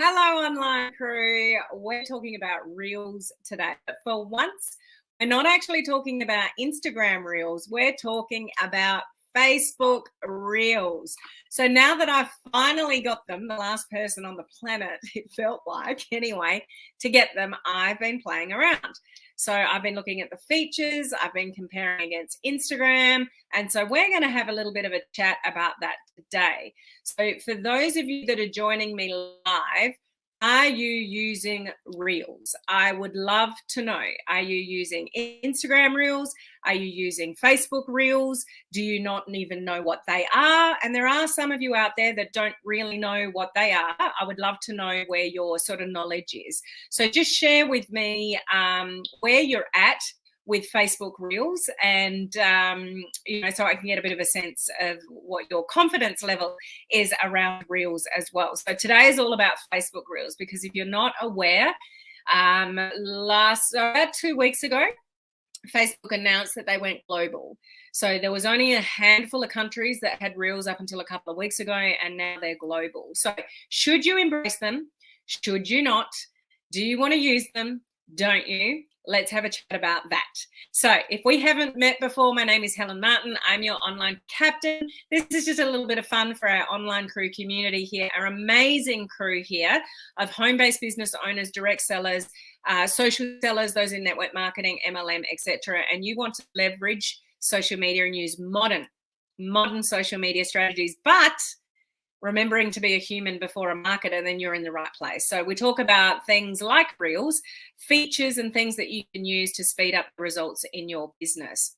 Hello, online crew. We're talking about Reels today. But for once, we're not actually talking about Instagram Reels. We're talking about Facebook Reels. So now that I've finally got them, the last person on the planet, it felt like anyway, to get them, I've been playing around. So I've been looking at the features, I've been comparing against Instagram. And so we're going to have a little bit of a chat about that today. So for those of you that are joining me live, are you using Reels? I would love to know. Are you using Instagram Reels? Are you using Facebook Reels? Do you not even know what they are? And there are some of you out there that don't really know what they are. I would love to know where your sort of knowledge is. So just share with me where you're at with Facebook Reels, and so I can get a bit of a sense of what your confidence level is around Reels as well. So today is all about Facebook Reels, because if you're not aware, about 2 weeks ago, Facebook announced that they went global. So there was only a handful of countries that had Reels up until a couple of weeks ago, and now they're global. So should you embrace them? Should you not? Do you want to use them? Don't you? Let's have a chat about that. So if we haven't met before, my name is Helen Martin. I'm your online captain. This is just a little bit of fun for our online crew community here, our amazing crew here of home-based business owners, direct sellers, social sellers, those in network marketing, MLM, etc. And you want to leverage social media and use modern social media strategies, but remembering to be a human before a marketer, then you're in the right place. So we talk about things like Reels, features and things that you can use to speed up the results in your business.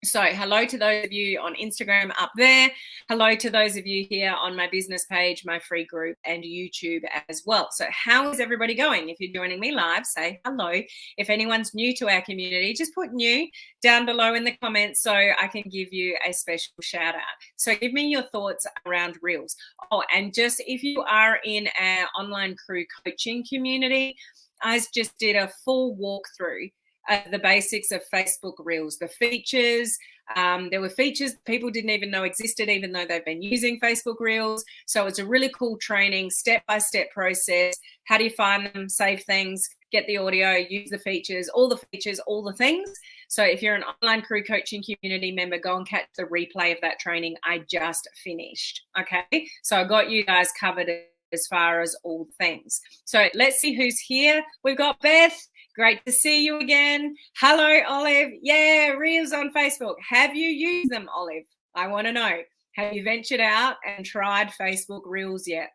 So hello to those of you on Instagram up there. Hello to those of you here on my business page, my free group, and YouTube as well. So how is everybody going? If you're joining me live, say hello. If anyone's new to our community, just put new down below in the comments so I can give you a special shout out. So give me your thoughts around Reels. Oh, and just if you are in our online crew coaching community, I just did a full walkthrough the basics of Facebook Reels, the features. There were features people didn't even know existed, even though they've been using Facebook Reels. So it's a really cool training, step-by-step process. How do you find them, save things, get the audio, use the features, all the things. So if you're an online crew coaching community member, go and catch the replay of that training I just finished. Okay, so I got you guys covered as far as all things. So let's see who's here. We've got Beth. Great to see you again. Hello, Olive. Yeah, Reels on Facebook. Have you used them, Olive? I want to know. Have you ventured out and tried Facebook Reels yet?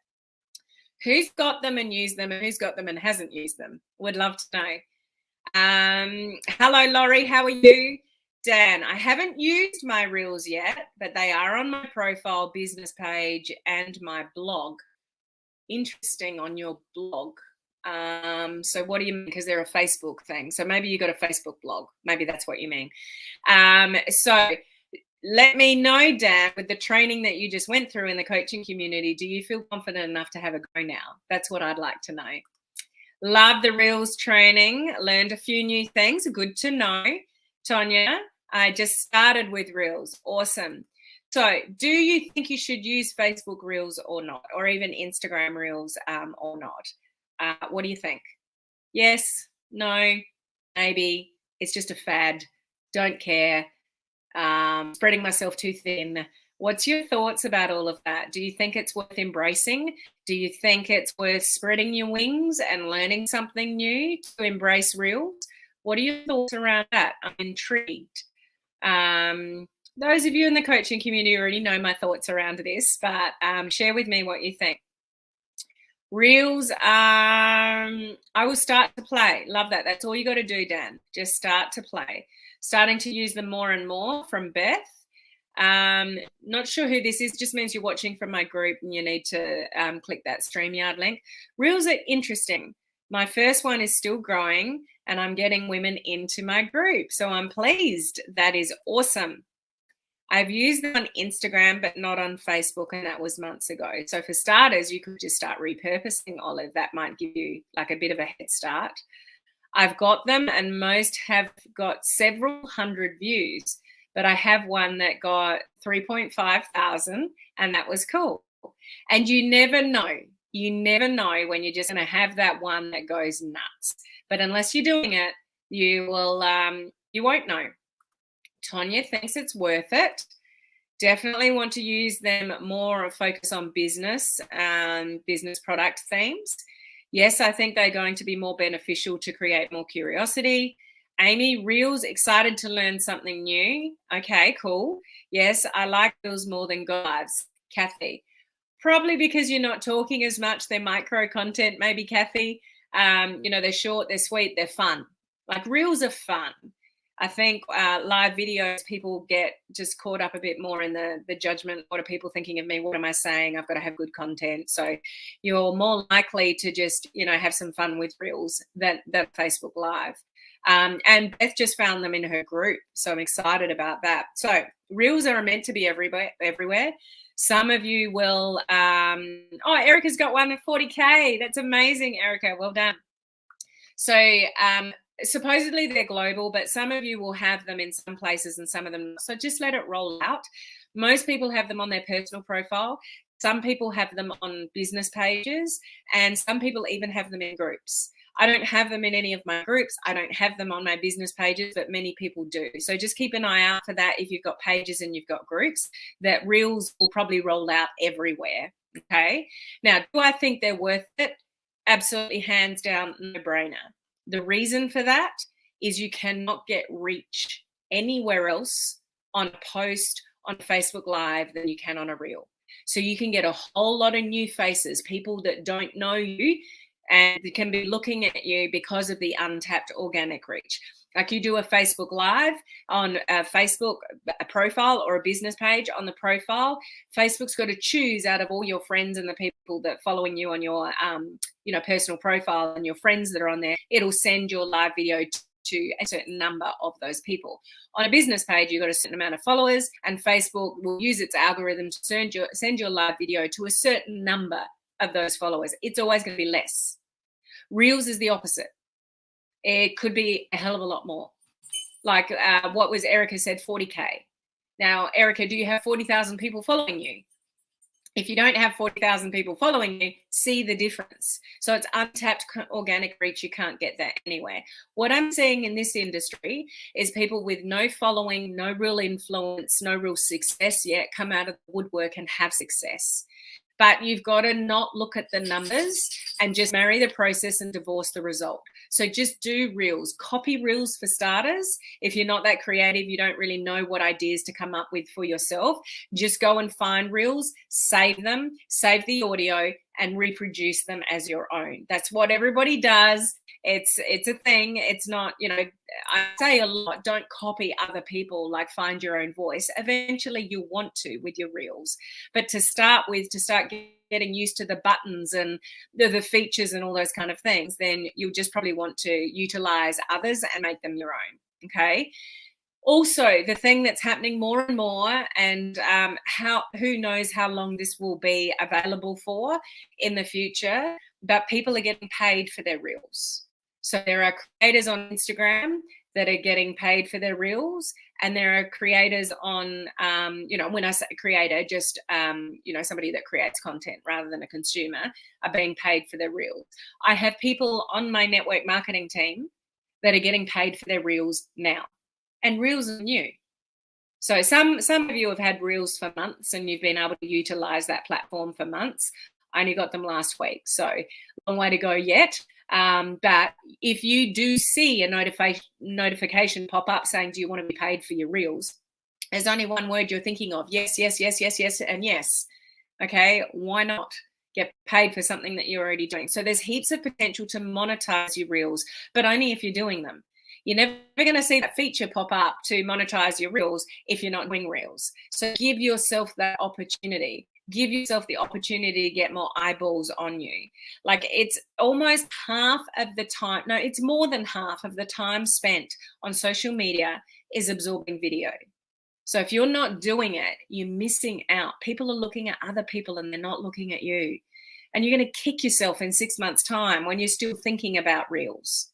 Who's got them and used them, and who's got them and hasn't used them? Would love to know. Hello, Laurie. How are you? Dan, I haven't used my Reels yet, but they are on my profile, business page, and my blog. Interesting, on your blog. So what do you mean? Because they're a Facebook thing. So maybe you got a Facebook blog. Maybe that's what you mean. So let me know, Dan, with the training that you just went through in the coaching community, do you feel confident enough to have a go now? That's what I'd like to know. Love the Reels training. Learned a few new things. Good to know. Tonya, I just started with Reels. Awesome. So do you think you should use Facebook Reels or not, or even Instagram Reels or not? What do you think? Yes, no, maybe. It's just a fad. Don't care. Spreading myself too thin. What's your thoughts about all of that? Do you think it's worth embracing? Do you think it's worth spreading your wings and learning something new to embrace Reels? What are your thoughts around that? I'm intrigued. Those of you in the coaching community already know my thoughts around this, but share with me what you think. Reels, I will start to play. Love that. That's all you got to do, Dan. Just start to play. Starting to use them more and more from Beth. Not sure who this is. Just means you're watching from my group and you need to click that StreamYard link. Reels are interesting. My first one is still growing and I'm getting women into my group. So I'm pleased. That is awesome. I've used them on Instagram, but not on Facebook, and that was months ago. So for starters, you could just start repurposing Olive. That might give you like a bit of a head start. I've got them, and most have got several hundred views, but I have one that got 3,500, and that was cool. And you never know. You never know when you're just going to have that one that goes nuts. But unless you're doing it, you won't know. Tonya thinks it's worth it. Definitely want to use them more or focus on business product themes. Yes, I think they're going to be more beneficial to create more curiosity. Amy, Reels, excited to learn something new. Okay, cool. Yes, I like Reels more than Go Lives. Kathy, probably because you're not talking as much. They're micro content, maybe, Kathy. They're short, they're sweet, they're fun. Like Reels are fun. I think live videos, people get just caught up a bit more in the judgment. What are people thinking of me? What am I saying? I've got to have good content. So you're more likely to just, have some fun with Reels than Facebook Live. And Beth just found them in her group. So I'm excited about that. So Reels are meant to be everywhere. Some of you will, Erica's got one at 40K. That's amazing, Erica. Well done. So supposedly they're global, but some of you will have them in some places and some of them. So just let it roll out. Most people have them on their personal profile. Some people have them on business pages, and some people even have them in groups. I don't have them in any of my groups. I don't have them on my business pages, but many people do. So just keep an eye out for that. If you've got pages and you've got groups, that Reels will probably roll out everywhere. Okay. Now, do I think they're worth it? Absolutely, hands down, no brainer. The reason for that is you cannot get reach anywhere else on a post on Facebook Live than you can on a reel. So you can get a whole lot of new faces, people that don't know you, and they can be looking at you because of the untapped organic reach. Like you do a Facebook Live on a Facebook profile or a business page on the profile, Facebook's got to choose out of all your friends and the people that are following you on your personal profile and your friends that are on there. It'll send your live video to a certain number of those people. On a business page, you've got a certain amount of followers, and Facebook will use its algorithm to send your live video to a certain number of those followers. It's always going to be less. Reels is the opposite. It could be a hell of a lot more. Like what was Erica said, 40K. Now, Erica, do you have 40,000 people following you? If you don't have 40,000 people following you, see the difference. So it's untapped organic reach. You can't get that anywhere. What I'm seeing in this industry is people with no following, no real influence, no real success yet come out of the woodwork and have success. But you've got to not look at the numbers and just marry the process and divorce the result. So just do Reels. Copy Reels for starters. If you're not that creative, you don't really know what ideas to come up with for yourself, just go and find Reels, save them, save the audio, and reproduce them as your own. That's what everybody does. It's a thing. It's not, I say a lot, don't copy other people, like find your own voice. Eventually you want to with your Reels. But to start getting used to the buttons and the features and all those kind of things, then you'll just probably want to utilize others and make them your own. Okay. Also, the thing that's happening more and more, and who knows how long this will be available for in the future, but people are getting paid for their Reels. So there are creators on Instagram that are getting paid for their Reels, and there are creators on, when I say creator, just, somebody that creates content rather than a consumer, are being paid for their Reels. I have people on my network marketing team that are getting paid for their Reels now. And Reels are new. So some of you have had Reels for months and you've been able to utilize that platform for months. I only got them last week, so long way to go yet. But if you do see a notification pop up saying, do you want to be paid for your Reels? There's only one word you're thinking of. Yes, yes, yes, yes, yes, and yes. Okay, why not? Get paid for something that you're already doing. So there's heaps of potential to monetize your Reels, but only if you're doing them. You're never going to see that feature pop up to monetize your Reels if you're not doing Reels. So give yourself that opportunity. Give yourself the opportunity to get more eyeballs on you. Like it's almost half of the time. No, it's more than half of the time spent on social media is absorbing video. So if you're not doing it, you're missing out. People are looking at other people and they're not looking at you. And you're going to kick yourself in 6 months' time when you're still thinking about Reels.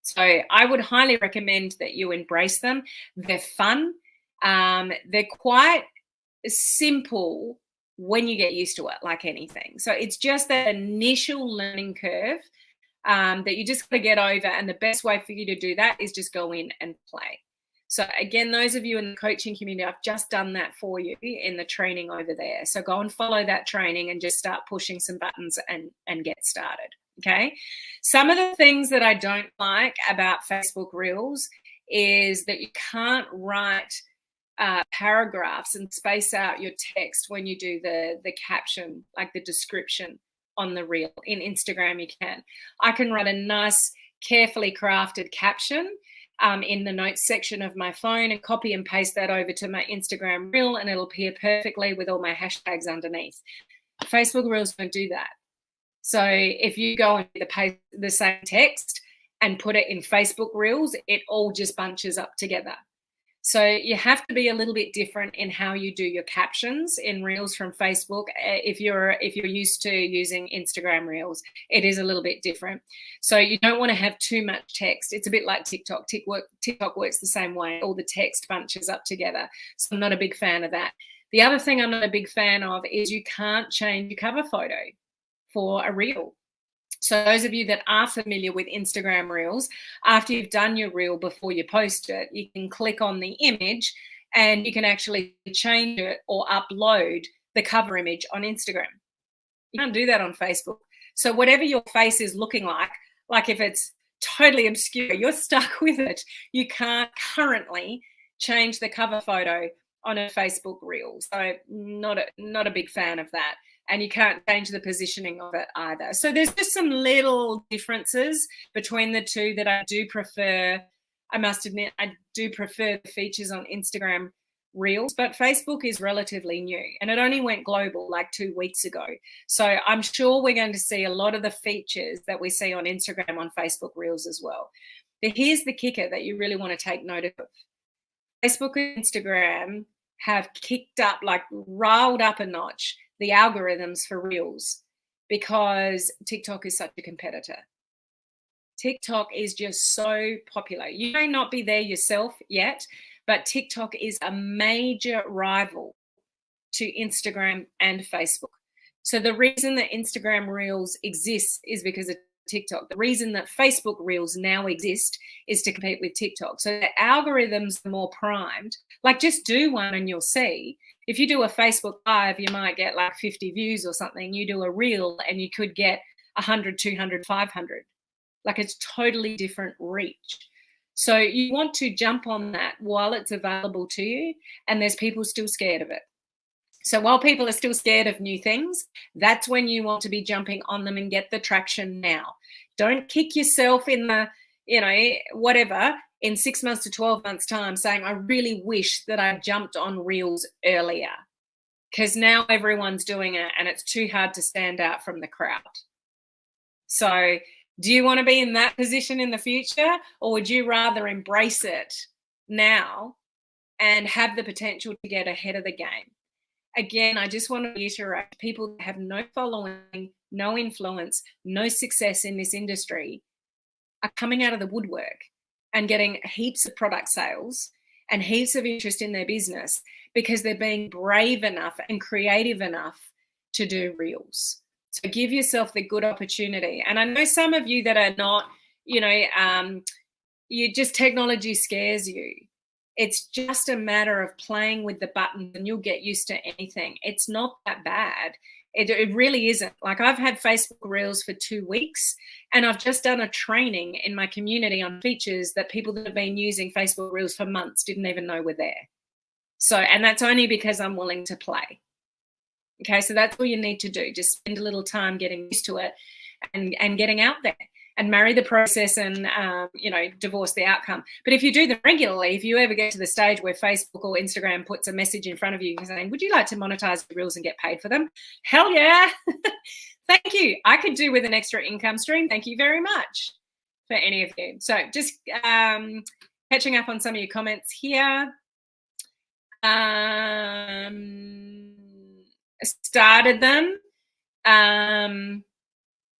So I would highly recommend that you embrace them. They're fun. They're quite simple when you get used to it, like anything. So it's just that initial learning curve that you just got to get over. And the best way for you to do that is just go in and play. So again, those of you in the coaching community, I've just done that for you in the training over there. So go and follow that training and just start pushing some buttons and get started. Okay. Some of the things that I don't like about Facebook Reels is that you can't write paragraphs and space out your text when you do the caption, like the description on the reel. In Instagram, you can. I can write a nice, carefully crafted caption in the notes section of my phone and copy and paste that over to my Instagram reel, and it'll appear perfectly with all my hashtags underneath. Facebook Reels don't do that. So if you go and paste the same text and put it in Facebook Reels, it all just bunches up together. So you have to be a little bit different in how you do your captions in Reels from Facebook. If you're used to using Instagram Reels, it is a little bit different. So you don't want to have too much text. It's a bit like TikTok. TikTok works the same way. All the text bunches up together. So I'm not a big fan of that. The other thing I'm not a big fan of is you can't change your cover photo for a reel. So those of you that are familiar with Instagram Reels, after you've done your reel before you post it, you can click on the image and you can actually change it or upload the cover image on Instagram. You can't do that on Facebook. So whatever your face is looking like if it's totally obscure, you're stuck with it. You can't currently change the cover photo on a Facebook reel. So not a big fan of that. And you can't change the positioning of it either. So there's just some little differences between the two that I do prefer. I must admit, I do prefer the features on Instagram Reels, but Facebook is relatively new and it only went global like 2 weeks ago. So I'm sure we're going to see a lot of the features that we see on Instagram on Facebook Reels as well. But here's the kicker that you really want to take note of. Facebook and Instagram have kicked up, like riled up a notch, the algorithms for Reels because TikTok is such a competitor. TikTok is just so popular. You may not be there yourself yet, but TikTok is a major rival to Instagram and Facebook. So the reason that Instagram Reels exists is because of TikTok. The reason that Facebook Reels now exist is to compete with TikTok. So the algorithms are more primed. Like just do one and you'll see. If you do a Facebook Live, you might get like 50 views or something. You do a reel and you could get 100, 200, 500. Like it's totally different reach. So you want to jump on that while it's available to you, and there's people still scared of it. So while people are still scared of new things, that's when you want to be jumping on them and get the traction now. Don't kick yourself in the, whatever, in 6 months to 12 months time saying, I really wish that I jumped on Reels earlier, because now everyone's doing it and it's too hard to stand out from the crowd. So do you want to be in that position in the future, or would you rather embrace it now and have the potential to get ahead of the game? Again, I just want to reiterate, people that have no following, no influence, no success in this industry are coming out of the woodwork and getting heaps of product sales and heaps of interest in their business because they're being brave enough and creative enough to do Reels. So give yourself the good opportunity. And I know some of you that are not, technology scares you. It's just a matter of playing with the buttons and you'll get used to anything. It's not that bad. It really isn't. Like I've had Facebook Reels for 2 weeks and I've just done a training in my community on features that people that have been using Facebook Reels for months didn't even know were there. So, and that's only because I'm willing to play. Okay, so that's all you need to do. Just spend a little time getting used to it and getting out there. And marry the process and, divorce the outcome. But if you do them regularly, if you ever get to the stage where Facebook or Instagram puts a message in front of you saying, would you like to monetize the Reels and get paid for them? Hell yeah. Thank you. I could do with an extra income stream. Thank you very much for any of you. So just catching up on some of your comments here. Started them.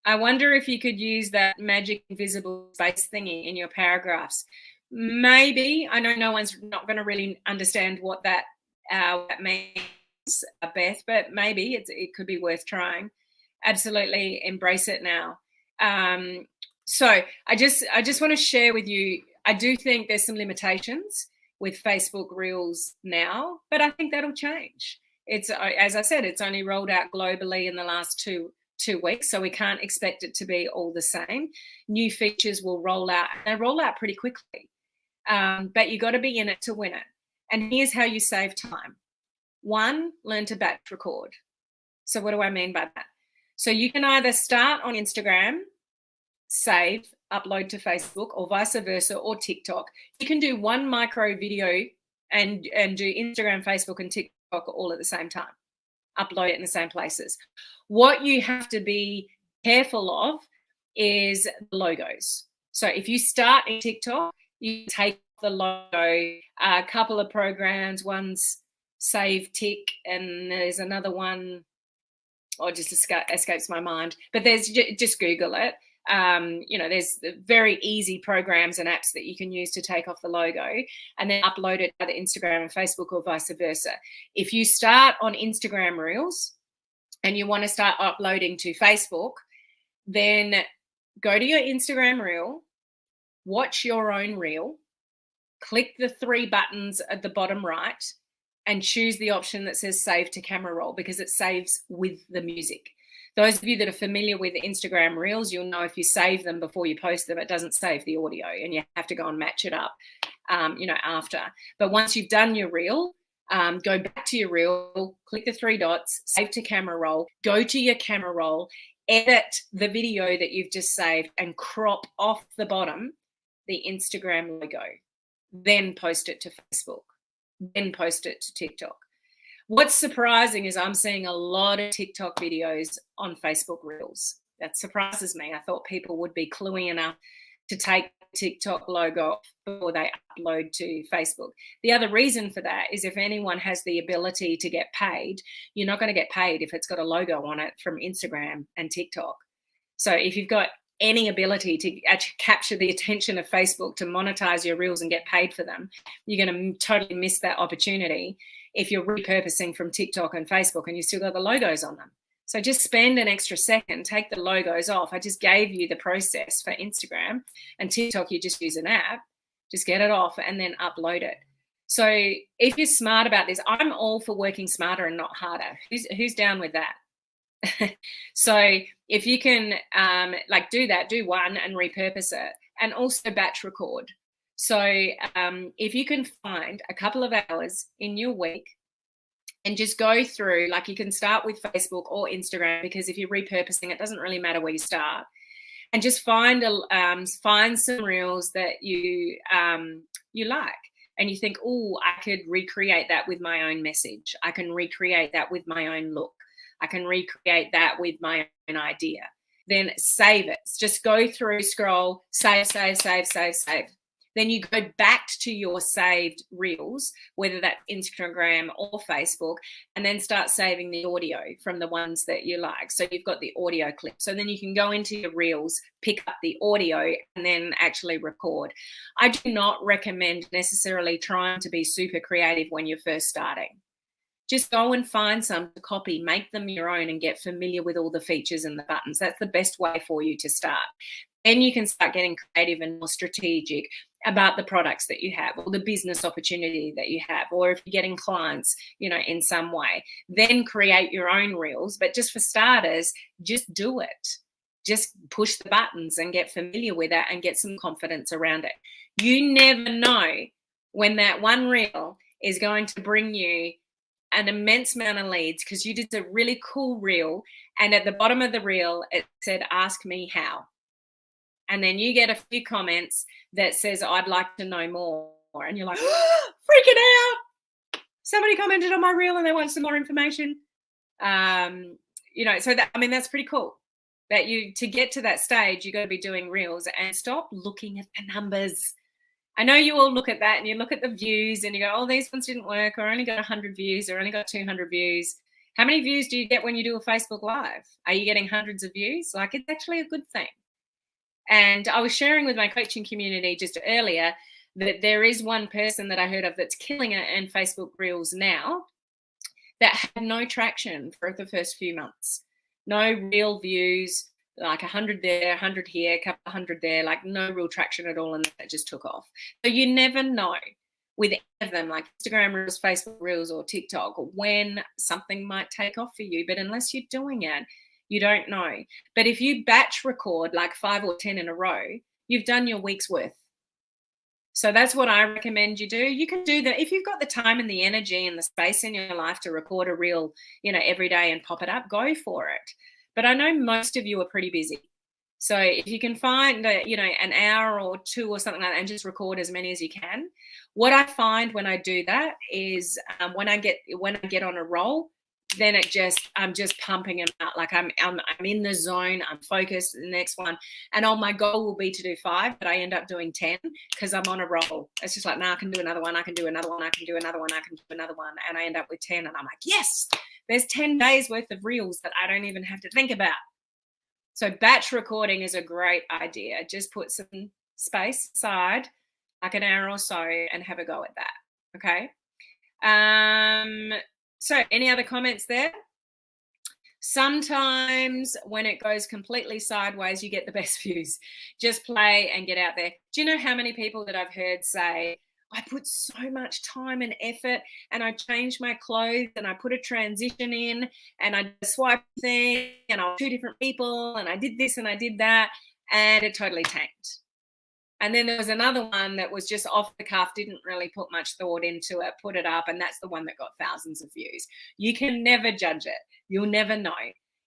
I wonder if you could use that magic invisible space thingy in your paragraphs. Maybe. I know no one's not going to really understand what that means. Beth, but maybe it could be worth trying. Absolutely embrace it now. So I just want to share with you, I do think there's some limitations with Facebook Reels now, but I think that'll change. It's, as I said, it's only rolled out globally in the last two weeks, so we can't expect it to be all the same. New features will roll out, and they roll out pretty quickly. But you got to be in it to win it. And here's how you save time. 1, learn to batch record. So what do I mean by that? So you can either start on Instagram, save, upload to Facebook, or vice versa, or TikTok. You can do one micro video and do Instagram, Facebook, and TikTok all at the same time. Upload it in the same places. What you have to be careful of is the logos. So if you start in TikTok, you take the logo, a couple of programs, one's Save Tick, and there's another one, just escapes my mind, but there's, just Google it. There's very easy programs and apps that you can use to take off the logo and then upload it to either Instagram and Facebook or vice versa. If you start on Instagram Reels and you want to start uploading to Facebook, then go to your Instagram Reel, watch your own reel, click the 3 buttons at the bottom right, and choose the option that says save to camera roll, because it saves with the music. Those of you that are familiar with Instagram Reels, you'll know if you save them before you post them, it doesn't save the audio, and you have to go and match it up, after. But once you've done your reel, go back to your reel, click the 3 dots, save to camera roll, go to your camera roll, edit the video that you've just saved, and crop off the bottom the Instagram logo. Then post it to Facebook. Then post it to TikTok. What's surprising is I'm seeing a lot of TikTok videos on Facebook Reels. That surprises me. I thought people would be cluey enough to take the TikTok logo off before they upload to Facebook. The other reason for that is if anyone has the ability to get paid, you're not going to get paid if it's got a logo on it from Instagram and TikTok. So if you've got any ability to actually capture the attention of Facebook to monetize your reels and get paid for them, you're going to totally miss that opportunity if you're repurposing from TikTok and Facebook and you still got the logos on them. So just spend an extra second, take the logos off. I just gave you the process for Instagram, and TikTok, you just use an app, just get it off and then upload it. So if you're smart about this, I'm all for working smarter and not harder. Who's down with that? So if you can do that, do one and repurpose it, and also batch record. So if you can find a couple of hours in your week and just go through, like you can start with Facebook or Instagram, because if you're repurposing, it doesn't really matter where you start, and just find some reels that you like. And you think, oh, I could recreate that with my own message. I can recreate that with my own look. I can recreate that with my own idea. Then save it. Just go through, scroll, save. Then you go back to your saved reels, whether that's Instagram or Facebook, and then start saving the audio from the ones that you like. So you've got the audio clip. So then you can go into your reels, pick up the audio, and then actually record. I do not recommend necessarily trying to be super creative when you're first starting. Just go and find some to copy, make them your own, and get familiar with all the features and the buttons. That's the best way for you to start. Then you can start getting creative and more strategic about the products that you have, or the business opportunity that you have, or if you're getting clients, in some way. Then create your own reels. But just for starters, just do it. Just push the buttons and get familiar with it and get some confidence around it. You never know when that one reel is going to bring you an immense amount of leads, because you did a really cool reel, and at the bottom of the reel it said, ask me how. And then you get a few comments that says, I'd like to know more. And you're like, freaking out. Somebody commented on my reel and they want some more information. So that's pretty cool. That to get to that stage, you got to be doing reels and stop looking at the numbers. I know you all look at that and you look at the views and you go, oh, these ones didn't work, or only got 100 views, or only got 200 views. How many views do you get when you do a Facebook Live? Are you getting hundreds of views? Like, it's actually a good thing. And I was sharing with my coaching community just earlier that there is one person that I heard of that's killing it in Facebook Reels now. that had no traction for the first few months. No real views, like 100 there, 100 here, a couple of 100 there, like no real traction at all, and that just took off. So you never know with any of them, like Instagram Reels, Facebook Reels, or TikTok, when something might take off for you. But unless you're doing it, you don't know. But if you batch record like 5 or 10 in a row, you've done your week's worth. So that's what I recommend you do. You can do that if you've got the time and the energy and the space in your life to record a reel, every day and pop it up, go for it. But I know most of you are pretty busy. So if you can find, an hour or two or something like that and just record as many as you can. What I find when I do that is when I get on a roll, then I'm just pumping them out. Like I'm in the zone, I'm focused. The next one, and my goal will be to do 5, but I end up doing 10 because I'm on a roll. It's just like, I can do another one, I can do another one, I can do another one, I can do another one, and I end up with 10, and I'm like, yes, there's 10 days worth of reels that I don't even have to think about. So batch recording is a great idea. Just put some space aside, like an hour or so, and have a go at that. Okay. So any other comments there? Sometimes when it goes completely sideways, you get the best views. Just play and get out there. Do you know how many people that I've heard say, I put so much time and effort, and I changed my clothes, and I put a transition in, and I swiped thing, and I was 2 different people, and I did this and I did that, and it totally tanked. And then there was another one that was just off the cuff, didn't really put much thought into it, put it up, and that's the one that got thousands of views. You can never judge it. You'll never know.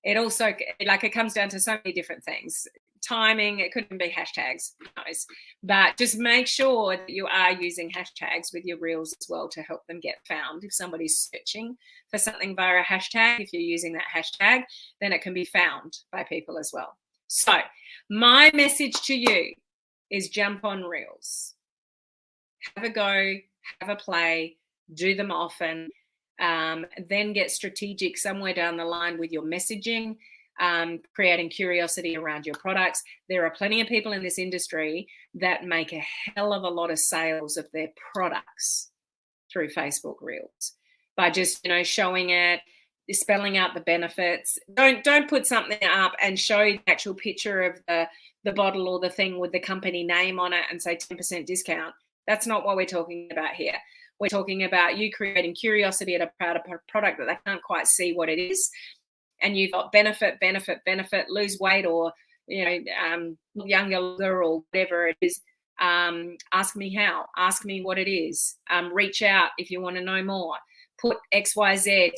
It also, it comes down to so many different things. Timing, it couldn't be hashtags, who knows. But just make sure that you are using hashtags with your reels as well to help them get found. If somebody's searching for something via a hashtag, if you're using that hashtag, then it can be found by people as well. So my message to you is jump on reels. Have a go, have a play, do them often, then get strategic somewhere down the line with your messaging, creating curiosity around your products. There are plenty of people in this industry that make a hell of a lot of sales of their products through Facebook Reels by just, showing it, spelling out the benefits. Don't put something up and show the actual picture of the bottle or the thing with the company name on it and say 10% discount. That's not what we're talking about here. We're talking about you creating curiosity about a product that they can't quite see what it is. And you've got benefit, lose weight, or, younger or whatever it is. Ask me how, ask me what it is. Reach out if you want to know more. Put XYZ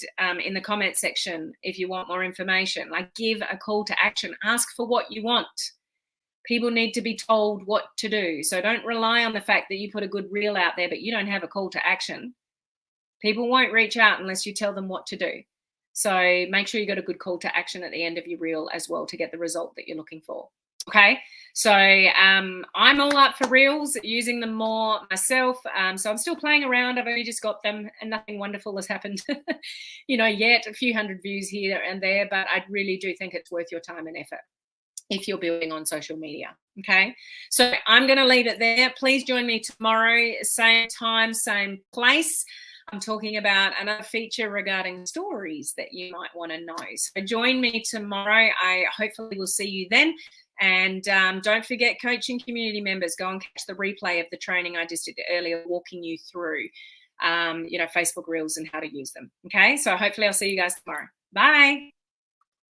in the comment section if you want more information. Like, give a call to action. Ask for what you want. People need to be told what to do. So don't rely on the fact that you put a good reel out there, but you don't have a call to action. People won't reach out unless you tell them what to do. So make sure you got a good call to action at the end of your reel as well to get the result that you're looking for. Okay, so I'm all up for reels, using them more myself. So I'm still playing around. I've only just got them, and nothing wonderful has happened, yet. A few hundred views here and there, but I really do think it's worth your time and effort if you're building on social media. Okay, so I'm going to leave it there. Please join me tomorrow, same time, same place. I'm talking about another feature regarding stories that you might want to know. So join me tomorrow. I hopefully will see you then. And don't forget, coaching community members, go and catch the replay of the training I just did earlier, walking you through, Facebook Reels and how to use them. Okay, so hopefully I'll see you guys tomorrow. Bye.